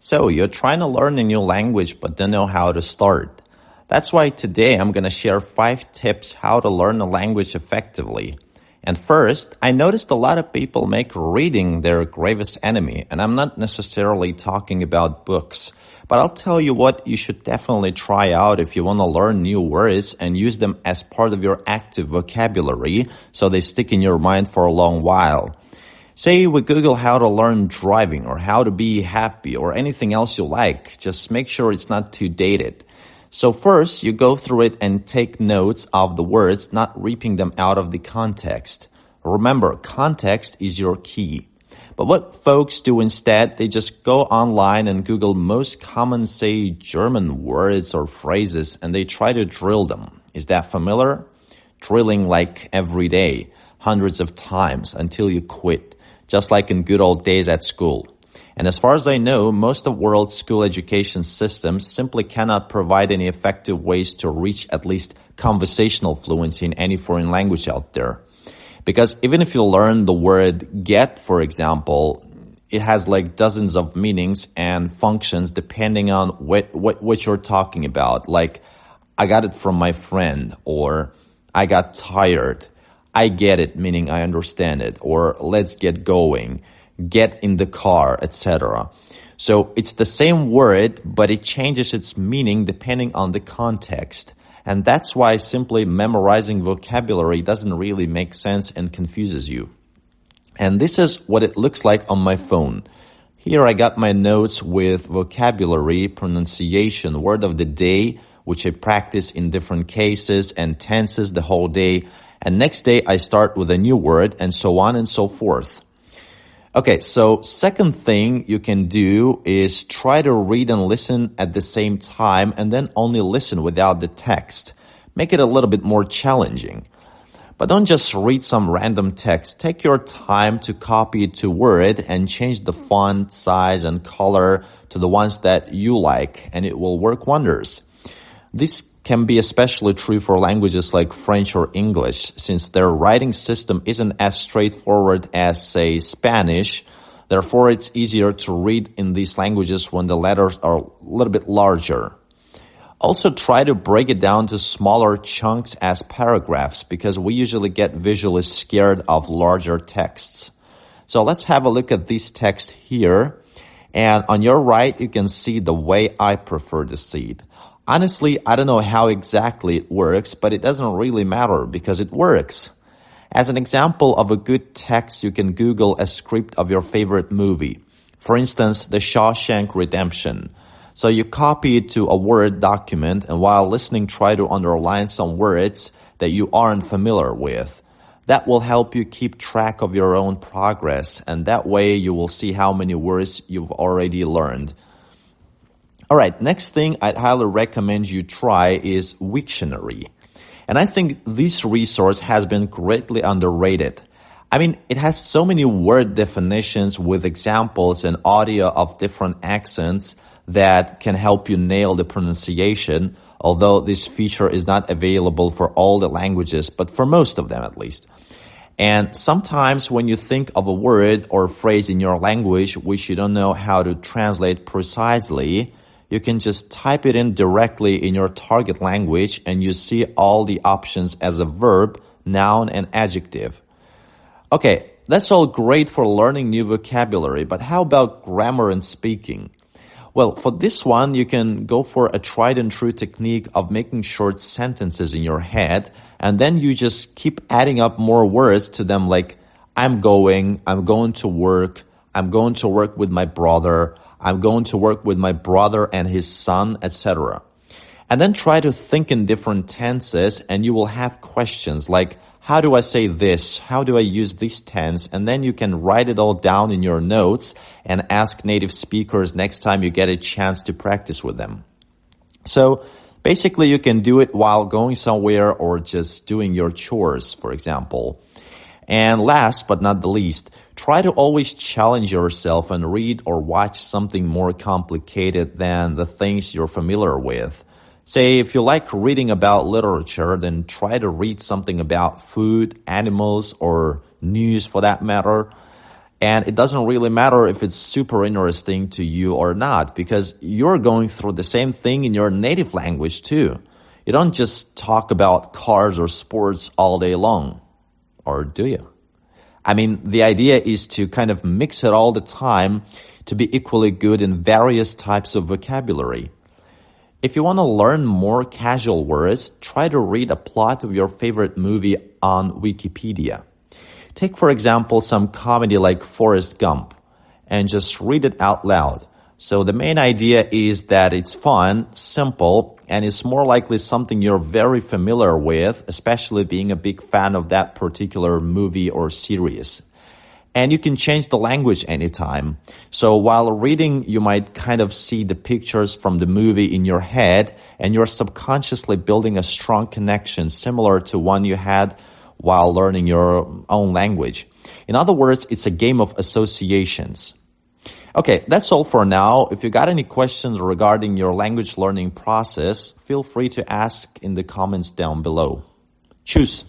So, you're trying to learn a new language but don't know how to start. That's why today I'm going to share 5 tips how to learn a language effectively. And first, I noticed a lot of people make reading their gravest enemy, and I'm not necessarily talking about books. But I'll tell you what you should definitely try out if you want to learn new words and use them as part of your active vocabulary so they stick in your mind for a long while. Say we Google how to learn driving or how to be happy or anything else you like. Just make sure it's not too dated. So first, you go through it and take notes of the words, not ripping them out of the context. Remember, context is your key. But what folks do instead, they just go online and Google most common, say, German words or phrases, and they try to drill them. Is that familiar? Drilling like every day, hundreds of times until you quit. Just like in good old days at school. And as far as I know, most of the world's school education systems simply cannot provide any effective ways to reach at least conversational fluency in any foreign language out there. Because even if you learn the word get, for example, it has like dozens of meanings and functions depending on what you're talking about. Like, I got it from my friend, or I got tired. I get it, meaning I understand it, or let's get going, get in the car, etc. So it's the same word, but it changes its meaning depending on the context. And that's why simply memorizing vocabulary doesn't really make sense and confuses you. And this is what it looks like on my phone. Here I got my notes with vocabulary, pronunciation, word of the day, which I practice in different cases and tenses the whole day. And next day I start with a new word and so on and so forth. Okay, so second thing you can do is try to read and listen at the same time and then only listen without the text. Make it a little bit more challenging. But don't just read some random text. Take your time to copy it to Word and change the font, size, and color to the ones that you like, and it will work wonders. This can be especially true for languages like French or English, since their writing system isn't as straightforward as, say, Spanish. Therefore, it's easier to read in these languages when the letters are a little bit larger. Also, try to break it down to smaller chunks as paragraphs, because we usually get visually scared of larger texts. So let's have a look at this text here. And on your right, you can see the way I prefer to see it. Honestly, I don't know how exactly it works, but it doesn't really matter because it works. As an example of a good text, you can Google a script of your favorite movie. For instance, The Shawshank Redemption. So you copy it to a Word document and while listening, try to underline some words that you aren't familiar with. That will help you keep track of your own progress, and that way you will see how many words you've already learned. All right, next thing I'd highly recommend you try is Wiktionary. And I think this resource has been greatly underrated. I mean, it has so many word definitions with examples and audio of different accents that can help you nail the pronunciation, although this feature is not available for all the languages, but for most of them at least. And sometimes when you think of a word or phrase in your language which you don't know how to translate precisely, you can just type it in directly in your target language and you see all the options as a verb, noun, and adjective. Okay, that's all great for learning new vocabulary, but how about grammar and speaking? Well, for this one, you can go for a tried and true technique of making short sentences in your head, and then you just keep adding up more words to them like, I'm going to work with my brother, I'm going to work with my brother and his son, etc. And then try to think in different tenses and you will have questions like, how do I say this? How do I use this tense? And then you can write it all down in your notes and ask native speakers next time you get a chance to practice with them. So basically you can do it while going somewhere or just doing your chores, for example. And last but not the least, try to always challenge yourself and read or watch something more complicated than the things you're familiar with. Say, if you like reading about literature, then try to read something about food, animals, or news for that matter. And it doesn't really matter if it's super interesting to you or not, because you're going through the same thing in your native language too. You don't just talk about cars or sports all day long. Or do you? I mean, the idea is to kind of mix it all the time to be equally good in various types of vocabulary. If you want to learn more casual words, try to read a plot of your favorite movie on Wikipedia. Take, for example, some comedy like Forrest Gump and just read it out loud. So the main idea is that it's fun, simple, and it's more likely something you're very familiar with, especially being a big fan of that particular movie or series. And you can change the language anytime. So while reading, you might kind of see the pictures from the movie in your head, and you're subconsciously building a strong connection similar to one you had while learning your own language. In other words, it's a game of associations. Okay, that's all for now. If you got any questions regarding your language learning process, feel free to ask in the comments down below. Tschüss.